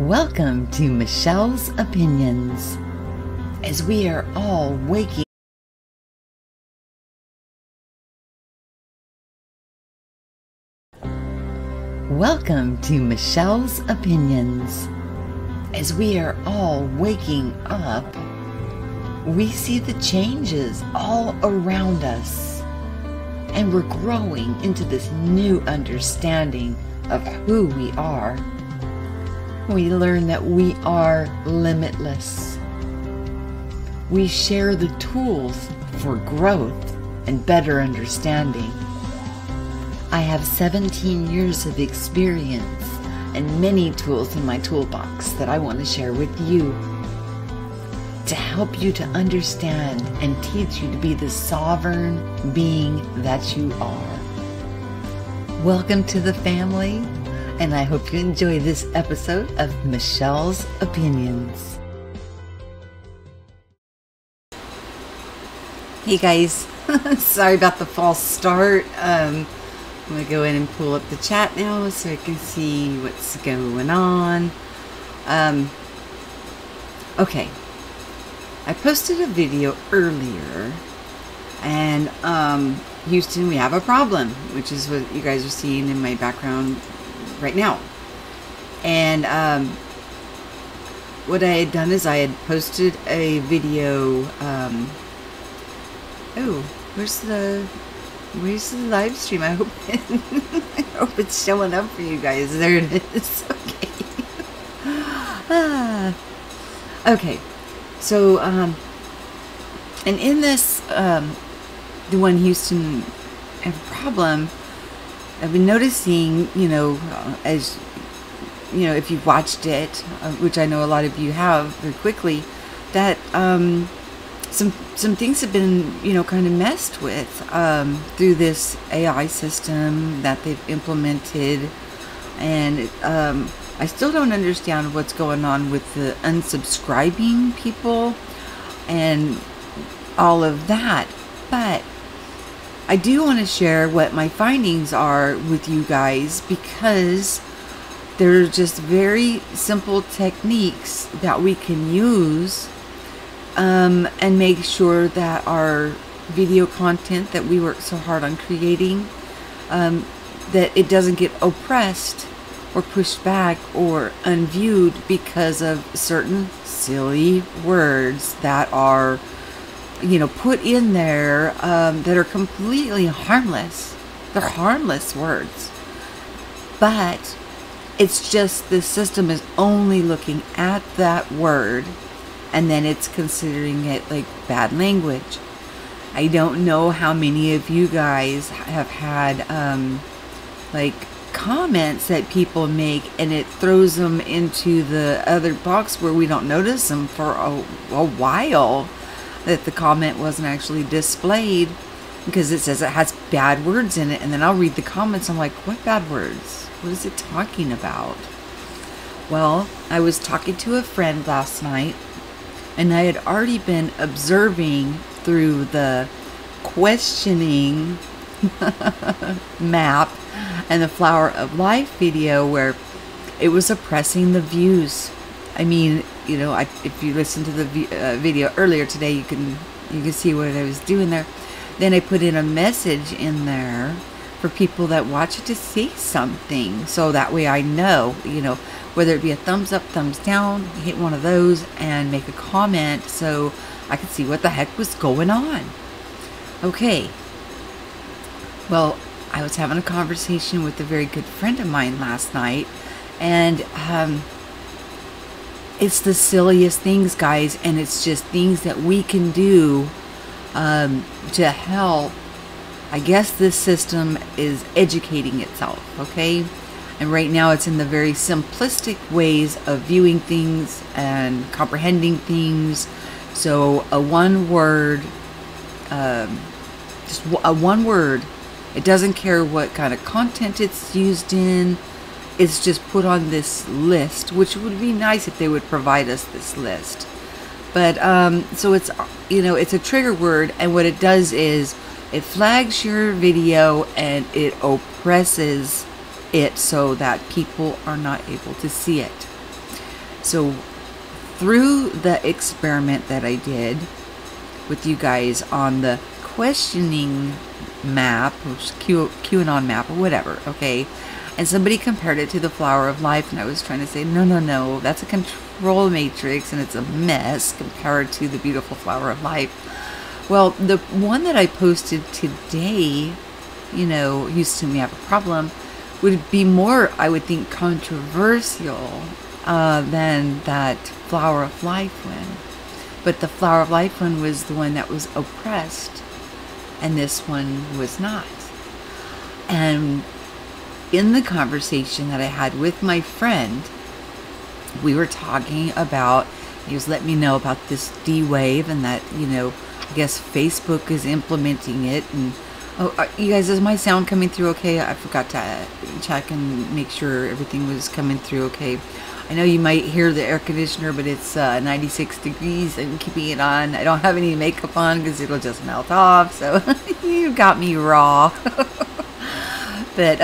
Welcome to Michelle's Opinions, as we are all waking. Welcome to Michelle's Opinions. As we are all waking up, we see the changes all around us, and we're growing into this new understanding of who we are. We learn that we are limitless. We share the tools for growth and better understanding. I have 17 years of experience and many tools in my toolbox that I want to share with you to help you to understand and teach you to be the sovereign being that you are. Welcome to the family, and I hope you enjoy this episode of Michelle's Opinions. Hey guys, sorry about the false start. I'm going to go in and pull up the chat now so I can see what's going on. Okay, I posted a video earlier, and Houston, we have a problem, which is what you guys are seeing in my background right now. And what I had done is I had posted a video. Oh, where's the live stream? I hope I hope it's showing up for you guys. There it is. Okay. Okay. So and in this the one Houston have a problem, I've been noticing, as you know, if you've watched it, which I know a lot of you have very quickly, that some things have been, kind of messed with through this AI system that they've implemented, and I still don't understand what's going on with the unsubscribing people and all of that, but I do want to share what my findings are with you guys, because they're just very simple techniques that we can use and make sure that our video content that we work so hard on creating, that it doesn't get oppressed or pushed back or unviewed because of certain silly words that are put in there that are completely harmless. They're harmless words, but it's just the system is only looking at that word, and then it's considering it like bad language. I don't know how many of you guys have had like comments that people make, and it throws them into the other box where we don't notice them for a while, that the comment wasn't actually displayed because it says it has bad words in it. And then I'll read the comments, I'm like, what bad words? What is it talking about? Well, I was talking to a friend last night, and I had already been observing through the questioning map and the Flower of Life video where it was oppressing the views. I mean, if you listen to the video earlier today, you can see what I was doing there. Then I put in a message in there for people that watch it to see something, so that way I know, whether it be a thumbs up, thumbs down, hit one of those and make a comment so I could see what the heck was going on. Okay. Well, I was having a conversation with a very good friend of mine last night, and it's the silliest things, guys, and it's just things that we can do to help. I guess this system is educating itself, okay? And right now it's in the very simplistic ways of viewing things and comprehending things. So a one word, just a one word, it doesn't care what kind of content it's used in. It's just put on this list, which would be nice if they would provide us this list. But so it's it's a trigger word, and what it does is it flags your video and it oppresses it so that people are not able to see it. So through the experiment that I did with you guys on the questioning map, which QAnon map or whatever, okay, and somebody compared it to the flower of life, and I was trying to say, no, that's a control matrix and it's a mess compared to the beautiful flower of life. Well, the one that I posted today, Houston, we have a problem, would be more, I would think, controversial than that flower of life one. But the flower of life one was the one that was oppressed, and this one was not. And in the conversation that I had with my friend, we were talking about, he was letting me know about this D wave, and that, I guess Facebook is implementing it. And you guys, is my sound coming through okay? I forgot to check and make sure everything was coming through okay. I know you might hear the air conditioner, but it's 96 degrees. I'm keeping it on. I don't have any makeup on because it'll just melt off. So you got me raw. But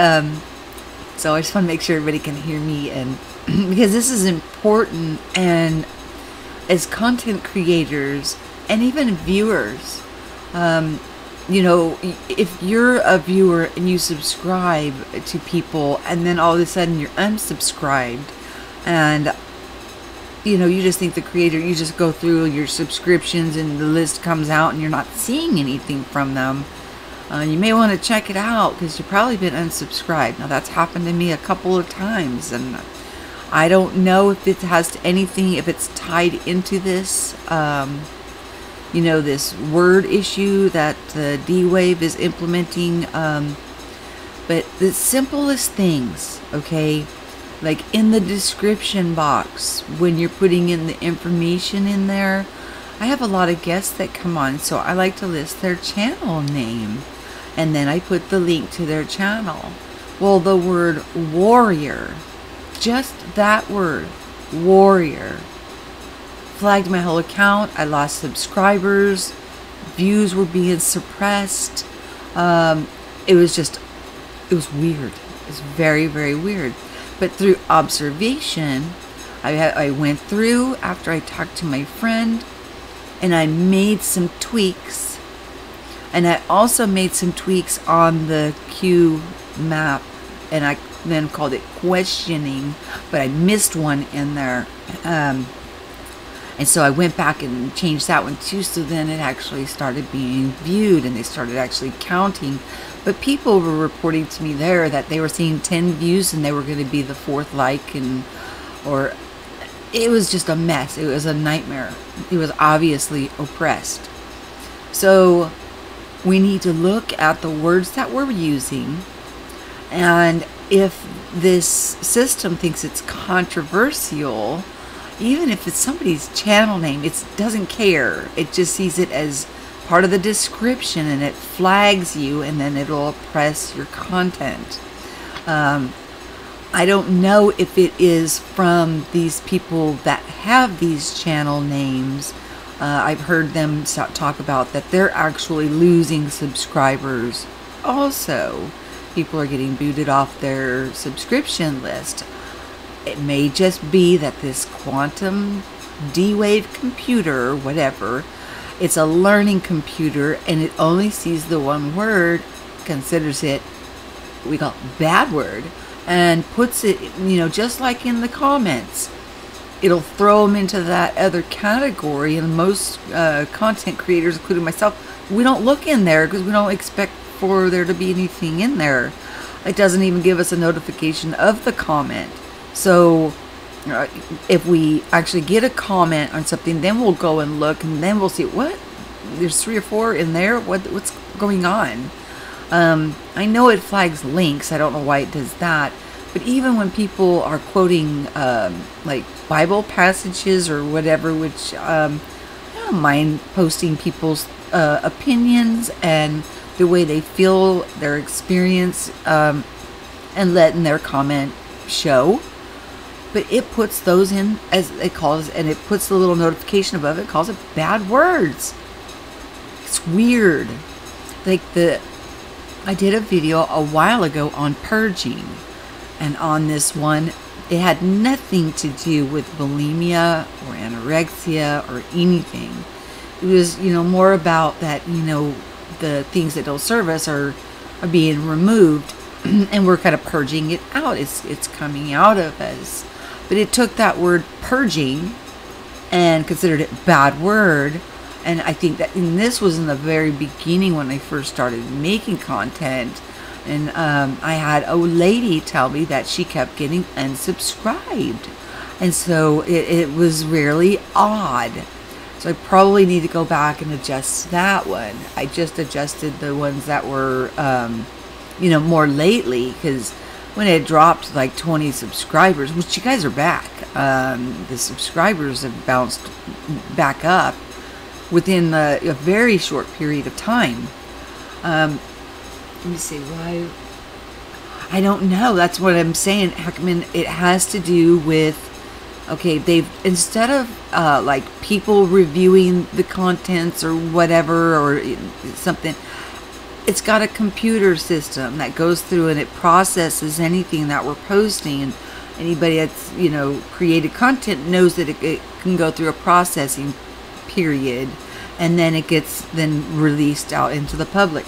so I just want to make sure everybody can hear me, and because this is important, and as content creators and even viewers, if you're a viewer and you subscribe to people and then all of a sudden you're unsubscribed, and you just think the creator, you just go through your subscriptions and the list comes out and you're not seeing anything from them, you may want to check it out because you've probably been unsubscribed. Now that's happened to me a couple of times, and I don't know if it has anything, if it's tied into this this word issue that the D-Wave is implementing. But the simplest things, okay, like in the description box, when you're putting in the information in there, I have a lot of guests that come on, so I like to list their channel name, and then I put the link to their channel. Well, the word warrior, just that word, warrior, flagged my whole account. I lost subscribers, views were being suppressed. It was weird. It was very, very weird. But through observation, I went through after I talked to my friend, and I made some tweaks. And I also made some tweaks on the Q map, and I then called it questioning, but I missed one in there. And so I went back and changed that one too, so then it actually started being viewed and they started actually counting. But people were reporting to me there that they were seeing 10 views and they were going to be the 4th like, or it was just a mess. It was a nightmare. It was obviously oppressed. So we need to look at the words that we're using, and if this system thinks it's controversial, even if it's somebody's channel name, it doesn't care. It just sees it as part of the description, and it flags you, and then it'll oppress your content. I don't know if it is from these people that have these channel names. I've heard them talk about that they're actually losing subscribers. Also, people are getting booted off their subscription list. It may just be that this quantum D-Wave computer, whatever, it's a learning computer, and it only sees the one word, considers it, we call it bad word, and puts it, just like in the comments, it'll throw them into that other category. And most content creators, including myself, we don't look in there because we don't expect for there to be anything in there. It doesn't even give us a notification of the comment. So if we actually get a comment on something, then we'll go and look, and then we'll see, what? There's 3 or 4 in there? What's going on? I know it flags links. I don't know why it does that. But even when people are quoting like Bible passages or whatever, which I don't mind posting people's opinions and the way they feel, their experience, and letting their comment show. But it puts those in, as it calls, and it puts the little notification above it, calls it bad words. It's weird. Like I did a video a while ago on purging, and on this one, It had nothing to do with bulimia or anorexia or anything. It was, more about that, the things that don't serve us are being removed and we're kind of purging it out. It's coming out of us. But it took that word purging and considered it a bad word. And I think that this was in the very beginning when I first started making content. And I had a lady tell me that she kept getting unsubscribed. And so it was really odd. So I probably need to go back and adjust that one. I just adjusted the ones that were, more lately, because when it dropped like 20 subscribers, which you guys are back, the subscribers have bounced back up within a very short period of time. Let me see why. I don't know. That's what I'm saying. Heckman, it has to do with, okay, they've, instead of like people reviewing the contents or whatever or something, it's got a computer system that goes through and it processes anything that we're posting. And anybody that's, created content knows that it can go through a processing period and then it gets then released out into the public.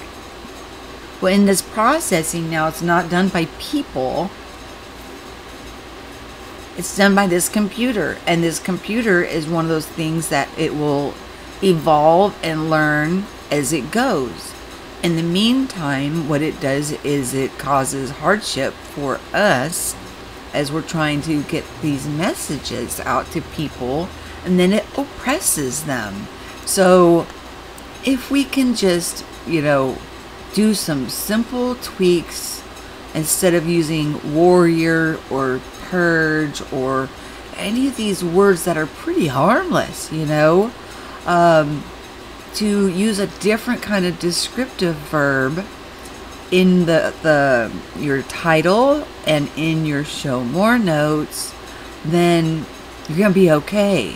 Well, in this processing now, it's not done by people. It's done by this computer. And this computer is one of those things that it will evolve and learn as it goes. In the meantime, what it does is it causes hardship for us as we're trying to get these messages out to people, and then it oppresses them. So if we can just, do some simple tweaks instead of using warrior or purge or any of these words that are pretty harmless, to use a different kind of descriptive verb in your title and in your show more notes, then you're gonna be okay.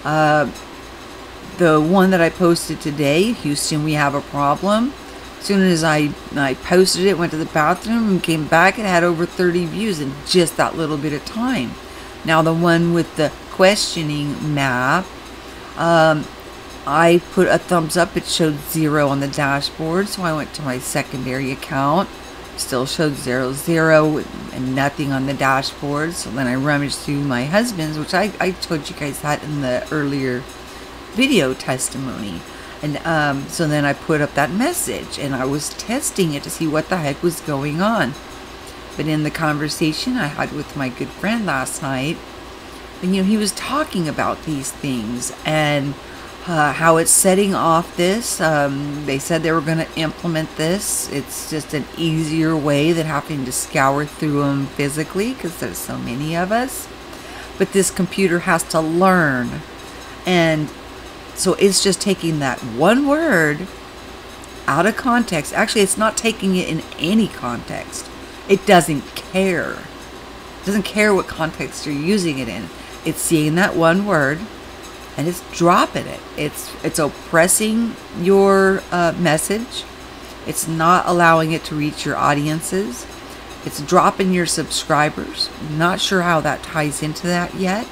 The one that I posted today, Houston, we have a problem. As soon as I posted it, went to the bathroom and came back, it had over 30 views in just that little bit of time. Now the one with the questioning map, I put a thumbs up. It showed 0 on the dashboard, so I went to my secondary account. Still showed 0 and nothing on the dashboard. So then I rummaged through my husband's, which I told you guys that in the earlier video testimony. And so then I put up that message and I was testing it to see what the heck was going on. But in the conversation I had with my good friend last night, and he was talking about these things and how it's setting off this. They said they were going to implement this. It's just an easier way than having to scour through them physically because there's so many of us. But this computer has to learn. And so it's just taking that one word out of context. Actually, it's not taking it in any context. It doesn't care. It doesn't care what context you're using it in. It's seeing that one word and it's dropping it. It's oppressing your message. It's not allowing it to reach your audiences. It's dropping your subscribers. Not sure how that ties into that yet.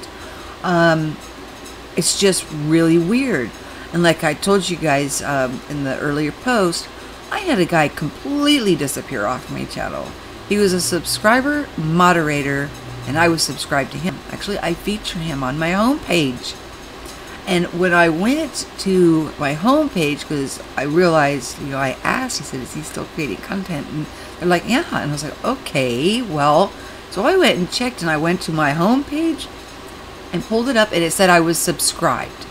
It's just really weird. And like I told you guys in the earlier post, I had a guy completely disappear off my channel. He was a subscriber, moderator, and I was subscribed to him. Actually, I feature him on my homepage. And when I went to my homepage, because I realized, I asked, I said, is he still creating content? And they're like, yeah. And I was like, okay, well. So I went and checked, and I went to my homepage and pulled it up, and it said I was subscribed.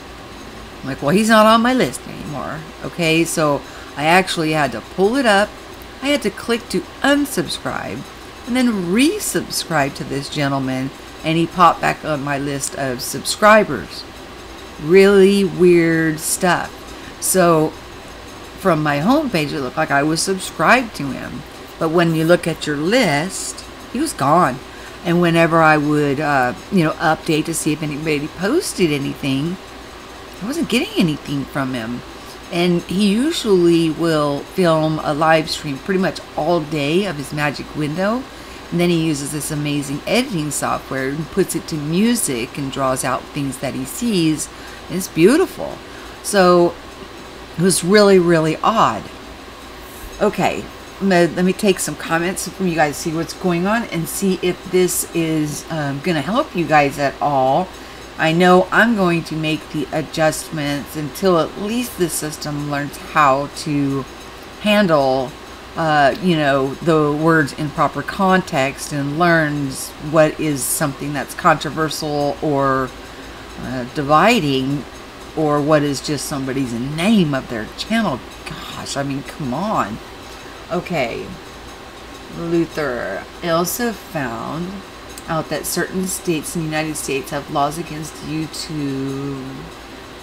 I'm like, well, he's not on my list anymore. Okay, so I actually had to pull it up. I had to click to unsubscribe and then resubscribe to this gentleman, and he popped back on my list of subscribers. Really weird stuff. So from my homepage, it looked like I was subscribed to him. But when you look at your list, he was gone. And whenever I would, update to see if anybody posted anything, I wasn't getting anything from him. And he usually will film a live stream pretty much all day of his magic window. And then he uses this amazing editing software and puts it to music and draws out things that he sees. It's beautiful. So it was really, really odd. Okay, let me take some comments from you guys, see what's going on, and see if this is going to help you guys at all. I know I'm going to make the adjustments until at least the system learns how to handle the words in proper context and learns what is something that's controversial or dividing, or what is just somebody's name of their channel. Gosh, I mean, come on. Okay, Luther also found out that certain states in the United States have laws against YouTube.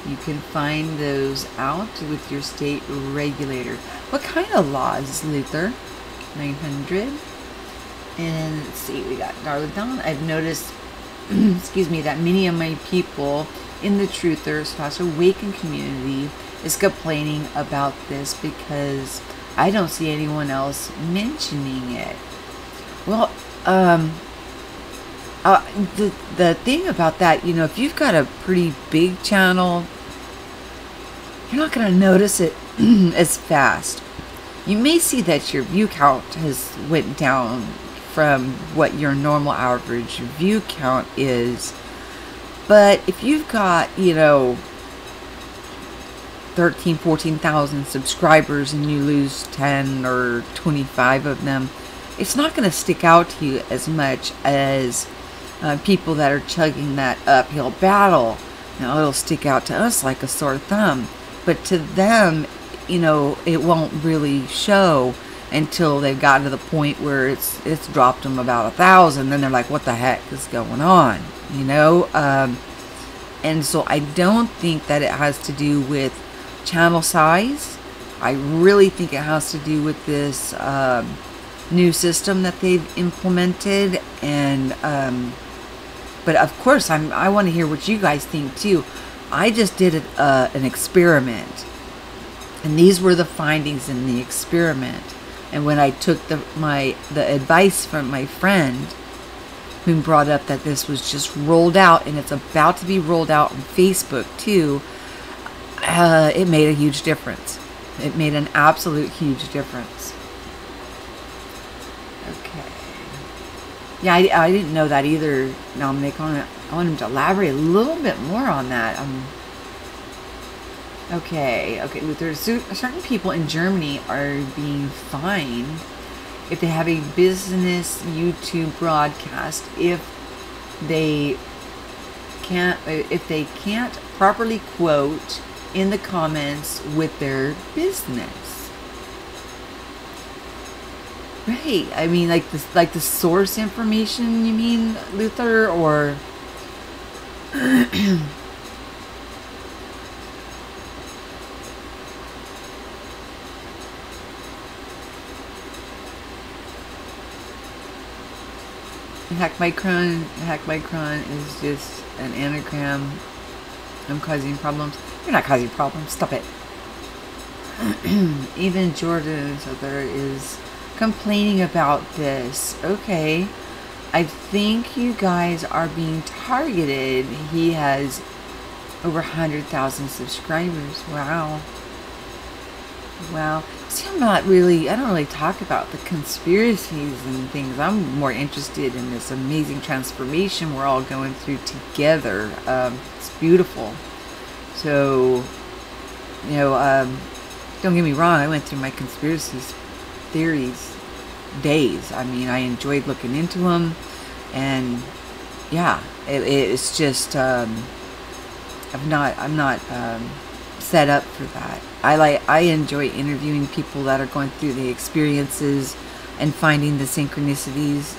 You can find those out with your state regulator. What kind of laws, Luther? 900. And let's see, we got Darladon. I've noticed, excuse me, that many of my people in the Truthers/Awakened community is complaining about this because I don't see anyone else mentioning it. Well, the thing about that, if you've got a pretty big channel, you're not going to notice it as fast. You may see that your view count has went down from what your normal average view count is. But if you've got, 13, 14,000 subscribers and you lose 10 or 25 of them, it's not going to stick out to you as much as people that are chugging that uphill battle. Now, it'll stick out to us like a sore thumb. But to them, it won't really show until they've gotten to the point where it's dropped them about 1,000. Then they're like, what the heck is going on? And so I don't think that it has to do with channel size. I really think it has to do with this new system that they've implemented. And but of course, I want to hear what you guys think too. I just did an experiment, and these were the findings in the experiment. And when I took the advice from my friend, who brought up that this was just rolled out, and it's about to be rolled out on Facebook too, it made a huge difference. It made an absolute huge difference. Okay. Yeah, I didn't know that either, Dominic. I want him to elaborate a little bit more on that. Okay, Luther. Certain people in Germany are being fined if they have a business YouTube broadcast if they can't properly quote in the comments with their business. Right. I mean, like the source information, you mean, Luther, or Hackmicron is just an anagram. I'm causing problems. You're not causing problems. Stop it. Even Jordan, so there is complaining about this. Okay. I think you guys are being targeted. He has over 100,000 subscribers. Wow. Wow. See, I don't really talk about the conspiracies and things. I'm more interested in this amazing transformation we're all going through together. It's beautiful. So, don't get me wrong. I went through my conspiracy theories days. I mean, I enjoyed looking into them, and yeah, it's just I'm not set up for that. I enjoy interviewing people that are going through the experiences and finding the synchronicities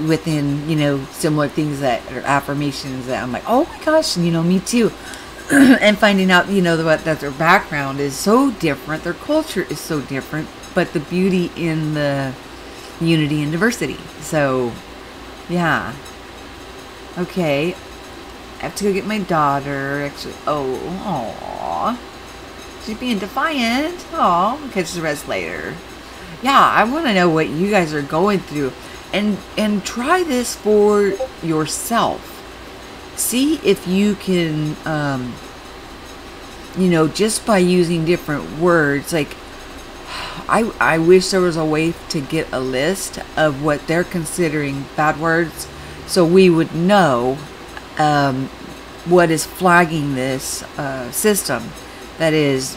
within similar things that are affirmations that I'm like, oh my gosh, me too. And finding out that their background is so different, their culture is so different, but the beauty in the unity and diversity. So yeah, okay, I have to go get my daughter. Actually, oh, she's being defiant. Oh, I'll catch the rest later. Yeah, I want to know what you guys are going through. and try this for yourself. See if you can, just by using different words, like, I wish there was a way to get a list of what they're considering bad words, so we would know what is flagging this system that is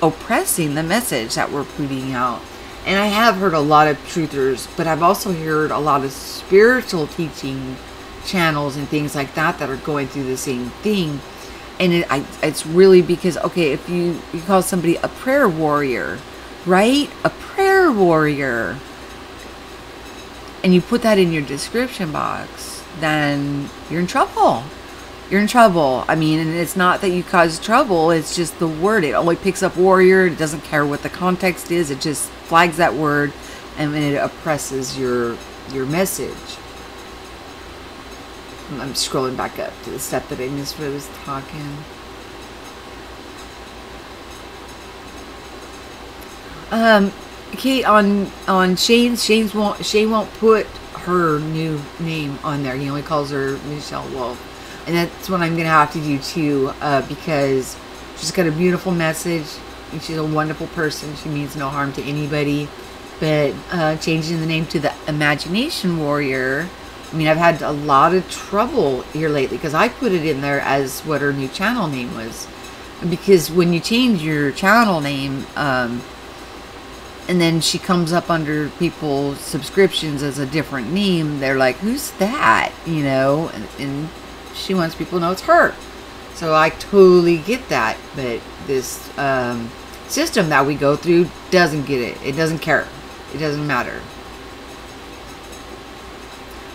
oppressing the message that we're putting out. And I have heard a lot of truthers, but I've also heard a lot of spiritual teaching channels and things like that that are going through the same thing. And it's really because, okay, if you call somebody a prayer warrior, right? A prayer warrior, and you put that in your description box, then you're in trouble. You're in trouble. I mean, and it's not that you cause trouble, it's just the word. It only picks up warrior. It doesn't care what the context is. It just flags that word, and it oppresses your message. I'm scrolling back up to the step that I missed when I was talking. Okay, on Shane won't put her new name on there. He only calls her Michelle Wolf. And that's what I'm going to have to do too, because she's got a beautiful message, and she's a wonderful person. She means no harm to anybody. But changing the name to the Imagination Warrior, I mean, I've had a lot of trouble here lately, because I put it in there as what her new channel name was. Because when you change your channel name, and then she comes up under people's subscriptions as a different name, they're like, who's that? And she wants people to know it's her. So I totally get that. But this system that we go through doesn't get it. It doesn't care. It doesn't matter.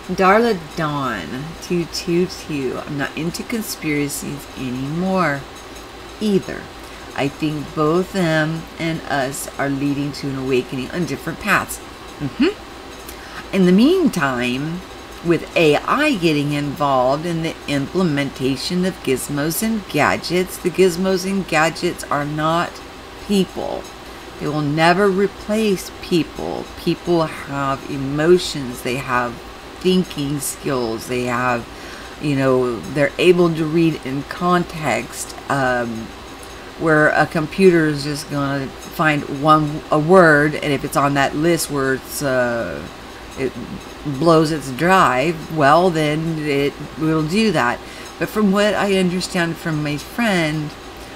Darla Dawn 222. I'm not into conspiracies anymore either. I think both them and us are leading to an awakening on different paths. In the meantime, with AI getting involved in the implementation of gizmos and gadgets, the gizmos and gadgets are not people. They will never replace people. People have emotions. They have thinking skills. They have, they're able to read in context, where a computer is just going to find a word, and if it's on that list where it blows its drive, well, then it will do that. But from what I understand from my friend,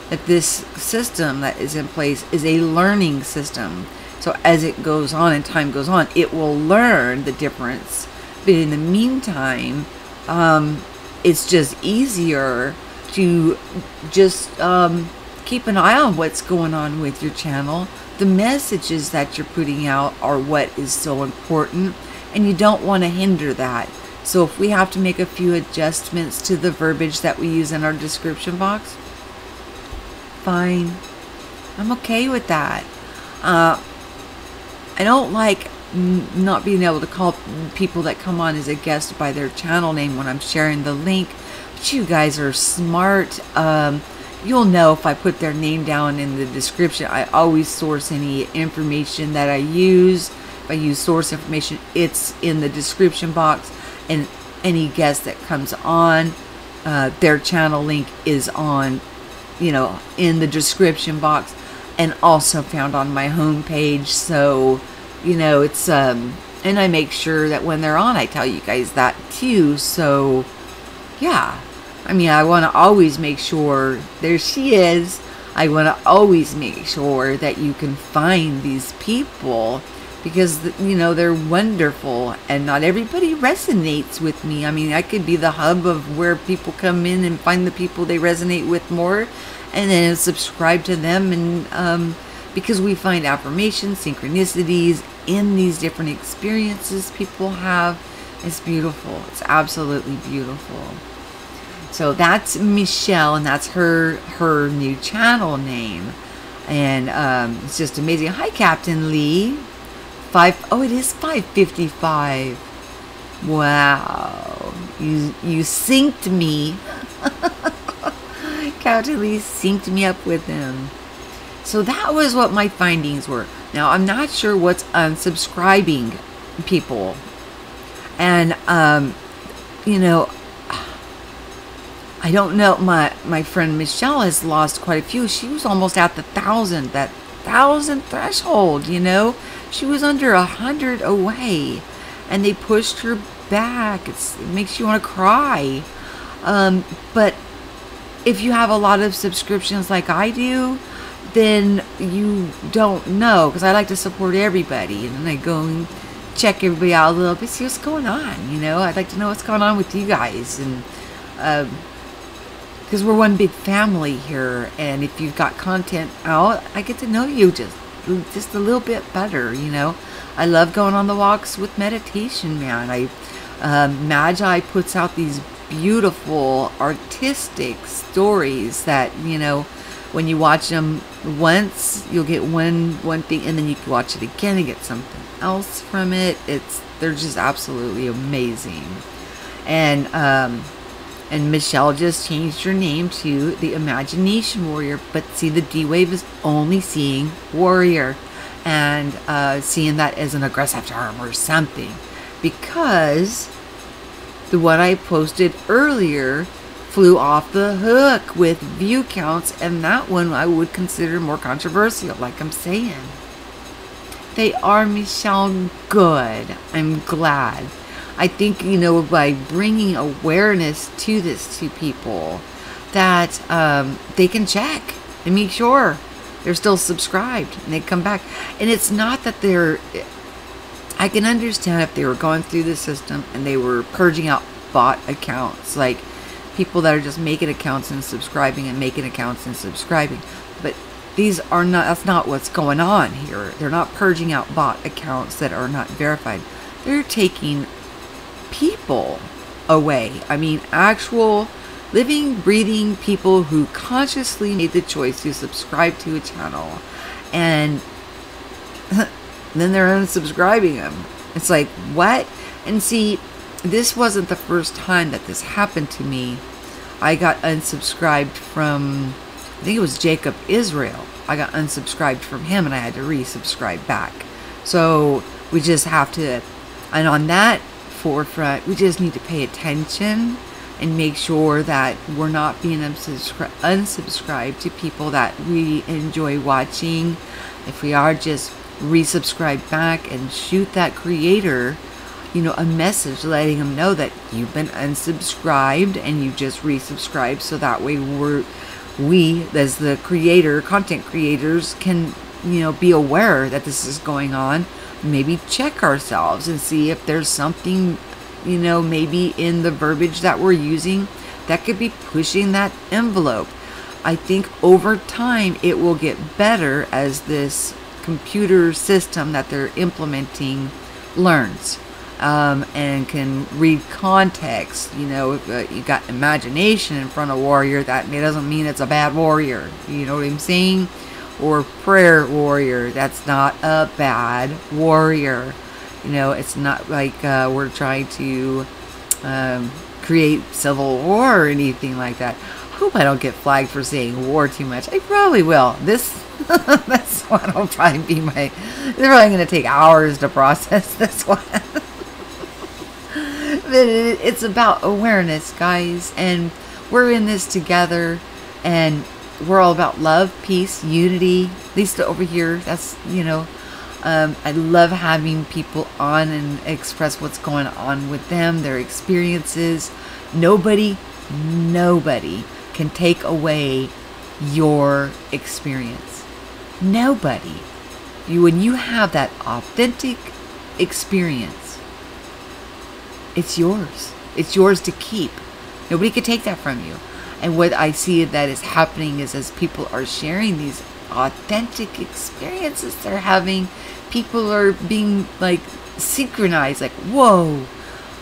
that this system that is in place is a learning system. So as it goes on and time goes on, it will learn the difference. But in the meantime, it's just easier to just keep an eye on what's going on with your channel. The messages that you're putting out are what is so important, and you don't want to hinder that. So if we have to make a few adjustments to the verbiage that we use in our description box, fine. I'm okay with that. I don't like not being able to call people that come on as a guest by their channel name when I'm sharing the link. But you guys are smart. You'll know if I put their name down in the description. I always source any information that I use. If I use source information, it's in the description box. And any guest that comes on, their channel link is on, in the description box, and also found on my homepage. So, it's, and I make sure that when they're on, I tell you guys that too. So, yeah. I mean, I want to always make sure, there she is. I want to always make sure that you can find these people, because, they're wonderful, and not everybody resonates with me. I mean, I could be the hub of where people come in and find the people they resonate with more, and then subscribe to them. And because we find affirmations, synchronicities in these different experiences people have. It's beautiful. It's absolutely beautiful. So that's Michelle, and that's her new channel name. And it's just amazing. Hi, Captain Lee. It is 5:55. Wow. You synced me. Captain Lee synced me up with him. So that was what my findings were. Now, I'm not sure what's unsubscribing people. And, you know, I don't know, my friend Michelle has lost quite a few. She was almost at the 1,000, that 1,000 threshold, you know. She was under 100 away, and they pushed her back. It makes you want to cry. But if you have a lot of subscriptions like I do, then you don't know, because I like to support everybody, and then I go and check everybody out a little bit, see what's going on, you know. I'd like to know what's going on with you guys, and because we're one big family here, and if you've got content out, I get to know you just a little bit better, you know. I love going on the walks with meditation, man. Magi puts out these beautiful artistic stories that, you know, when you watch them once, you'll get one thing, and then you can watch it again and get something else from it. They're just absolutely amazing. And Michelle just changed her name to the Imagination Warrior, but see, the D-Wave is only seeing warrior, and seeing that as an aggressive term or something, because the one I posted earlier flew off the hook with view counts, and that one I would consider more controversial, like I'm saying. They are, Michelle, good. I'm glad. I think, you know, by bringing awareness to this to people, that they can check and make sure they're still subscribed, and they come back. And it's not that I can understand if they were going through the system and they were purging out bot accounts, like people that are just making accounts and subscribing and making accounts and subscribing. But that's not what's going on here. They're not purging out bot accounts that are not verified. They're taking people away. I mean, actual living, breathing people who consciously made the choice to subscribe to a channel, and then they're unsubscribing them. It's like, what? And see, this wasn't the first time that this happened to me. I got unsubscribed from, I think it was Jacob Israel. I got unsubscribed from him, and I had to resubscribe back. So we just have to, and on that forefront, we just need to pay attention and make sure that we're not being unsubscribed to people that we enjoy watching. If we are, just resubscribe back and shoot that creator, you know, a message letting them know that you've been unsubscribed and you just resubscribed, so that way we as the content creators can, you know, be aware that this is going on. Maybe check ourselves and see if there's something, you know, maybe in the verbiage that we're using that could be pushing that envelope. I think over time it will get better as this computer system that they're implementing learns, and can read context. You know, if you got imagination in front of warrior, that doesn't mean it's a bad warrior. You know what I'm saying? Or prayer warrior, that's not a bad warrior. You know, it's not like we're trying to create civil war or anything like that. I hope I don't get flagged for saying war too much. I probably will. This one will probably be they're probably going to take hours to process this one. But it's about awareness, guys, and we're in this together, and we're all about love, peace, unity. At least over here, that's, you know, I love having people on and express what's going on with them, their experiences. Nobody can take away your experience. Nobody. When you have that authentic experience, it's yours. It's yours to keep. Nobody can take that from you. And what I see that is happening is, as people are sharing these authentic experiences they're having, people are being like synchronized, like, whoa,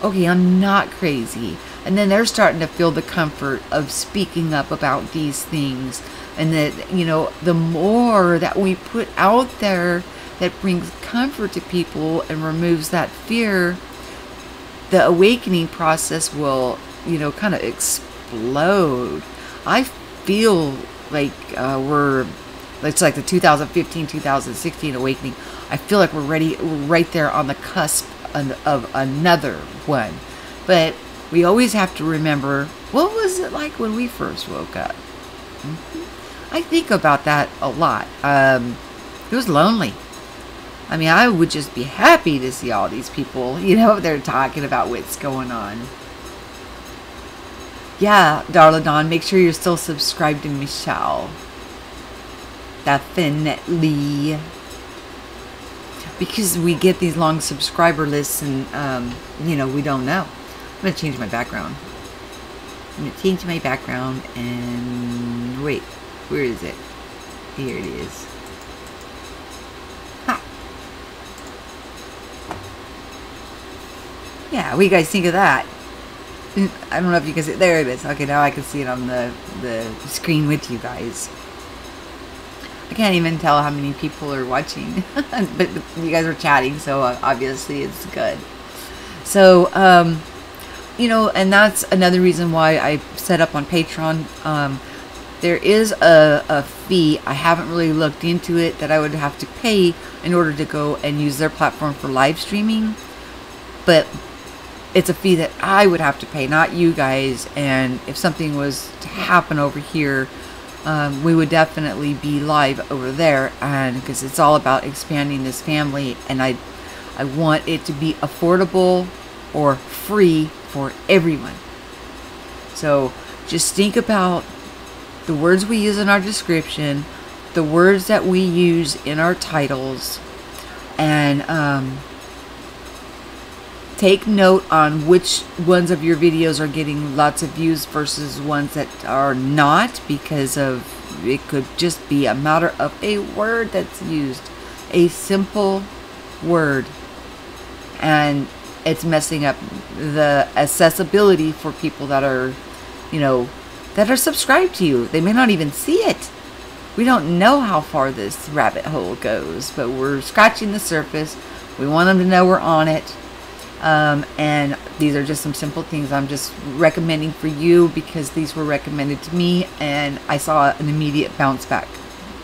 okay, I'm not crazy. And then they're starting to feel the comfort of speaking up about these things. And that, you know, the more that we put out there that brings comfort to people and removes that fear, the awakening process will, you know, kind of explode. I feel like it's like the 2015-2016 awakening. I feel like we're right there on the cusp of another one. But we always have to remember, what was it like when we first woke up? I think about that a lot. It was lonely. I mean, I would just be happy to see all these people, you know, they're talking about what's going on. Yeah, Darla Dawn, make sure you're still subscribed to Michelle. Definitely. Because we get these long subscriber lists and, you know, we don't know. I'm going to change my background. I'm going to change my background and... Wait, where is it? Here it is. Ha! Yeah, what do you guys think of that? I don't know if you can see it. There it is. Okay, now I can see it on the screen with you guys. I can't even tell how many people are watching. But you guys are chatting, so obviously it's good. So, you know, and that's another reason why I set up on Patreon. There is a fee. I haven't really looked into it, that I would have to pay in order to go and use their platform for live streaming. But it's a fee that I would have to pay, not you guys. And if something was to happen over here, we would definitely be live over there, and because it's all about expanding this family, and I want it to be affordable or free for everyone. So just think about the words we use in our description, the words that we use in our titles, and take note on which ones of your videos are getting lots of views versus ones that are not, because of it could just be a matter of a word that's used, a simple word, and it's messing up the accessibility for people that are, you know, that are subscribed to you. They may not even see it. We don't know how far this rabbit hole goes, but we're scratching the surface. We want them to know we're on it. And these are just some simple things I'm just recommending for you, because these were recommended to me and I saw an immediate bounce back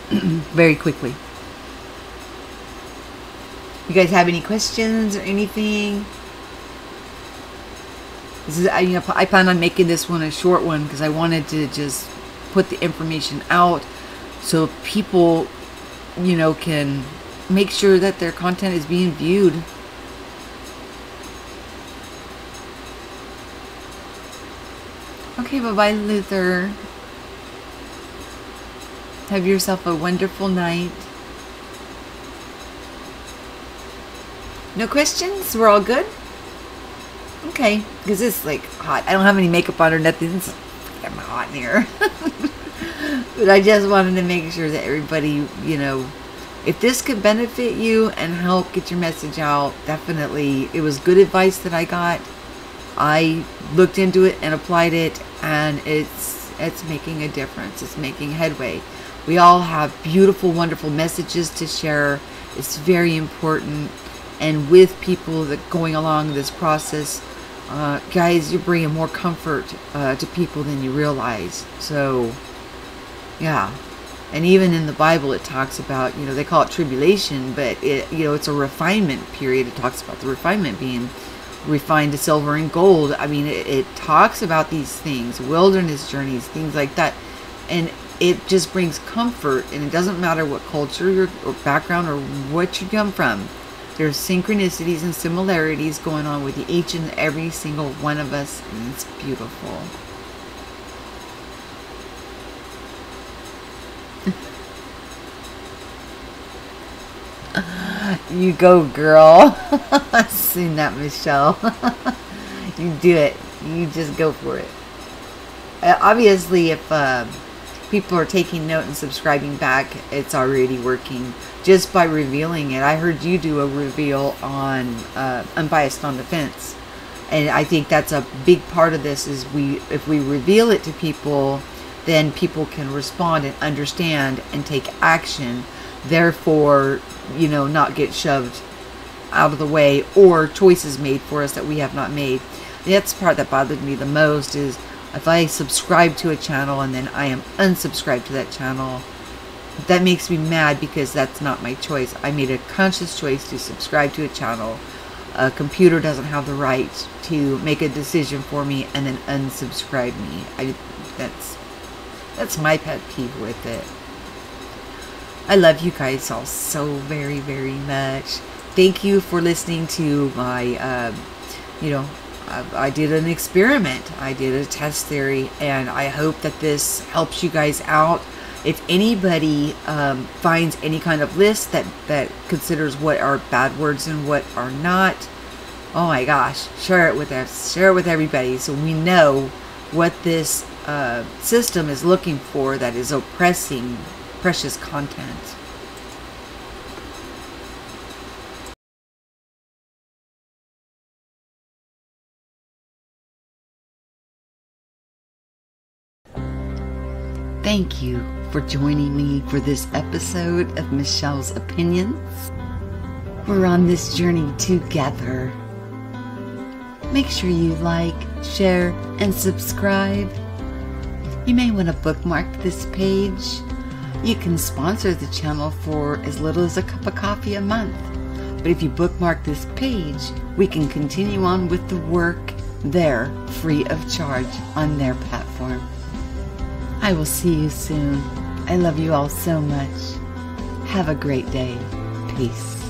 very quickly. You guys have any questions or anything? This is, you know, I plan on making this one a short one because I wanted to just put the information out so people, you know, can make sure that their content is being viewed. Okay, bye-bye, Luther. Have yourself a wonderful night. No questions? We're all good? Okay, because it's like hot. I don't have any makeup on or nothing. It's fucking hot in here. But I just wanted to make sure that everybody, you know, if this could benefit you and help get your message out, definitely. It was good advice that I got. I looked into it and applied it, and it's making a difference. It's making headway. We all have beautiful, wonderful messages to share. It's very important. And with people that going along this process, guys, you're bringing more comfort to people than you realize. So, yeah. And even in the Bible, it talks about, you know, they call it tribulation, but it, you know, it's a refinement period. It talks about the refinement being refined to silver and gold. I mean, it talks about these things, wilderness journeys, things like that, and it just brings comfort. And it doesn't matter what culture or background or what you come from. There's synchronicities and similarities going on with each and every single one of us, and it's beautiful. You go, girl. I've seen that, Michelle. You do it. You just go for it. Obviously, if people are taking note and subscribing back, it's already working just by revealing it. I heard you do a reveal on Unbiased on Defense, and I think that's a big part of this. Is if we reveal it to people, then people can respond and understand and take action. Therefore, you know, not get shoved out of the way or choices made for us that we have not made. That's the part that bothered me the most, is if I subscribe to a channel and then I am unsubscribed to that channel, that makes me mad, because that's not my choice. I made a conscious choice to subscribe to a channel. a computer doesn't have the right to make a decision for me and then unsubscribe me. That's my pet peeve with it. I love you guys all so very, very much. Thank you for listening to my, I did an experiment. I did a test theory, and I hope that this helps you guys out. If anybody finds any kind of list that considers what are bad words and what are not, oh my gosh, share it with us. Share it with everybody so we know what this system is looking for that is oppressing precious content. Thank you for joining me for this episode of Michelle's Opinions. We're on this journey together. Make sure you like, share, and subscribe. You may want to bookmark this page. You can sponsor the channel for as little as a cup of coffee a month. But if you bookmark this page, we can continue on with the work there free of charge on their platform. I will see you soon. I love you all so much. Have a great day. Peace.